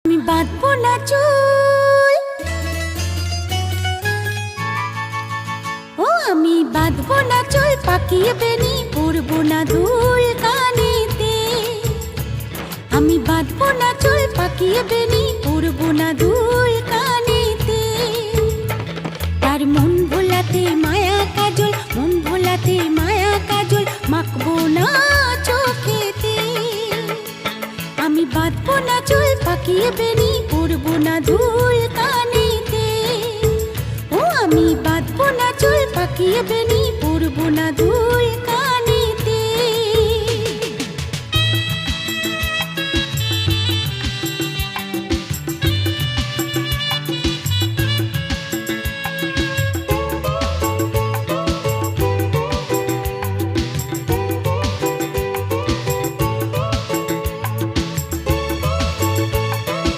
আমি বাঁধবো না চুল, ও আমি বাঁধবো না চুল, পাকিয়ে বেনি পরবো না দুল কানেতে। আমি বাঁধবো না চুল, পাকিয়ে বেনি পরবো না দুল কানেতে। তার মন ভোলাতে মায়া কাজল, মন ভোলাতে মায়া কাজল মাখবো না চোখেতে। আমি বাঁধবো না চুল, পাকিয়ে বেনি পরবো না দুল কানেতে। ও আমি বাঁধবো না চুল, পাকিয়ে বেনি পরবো না দুল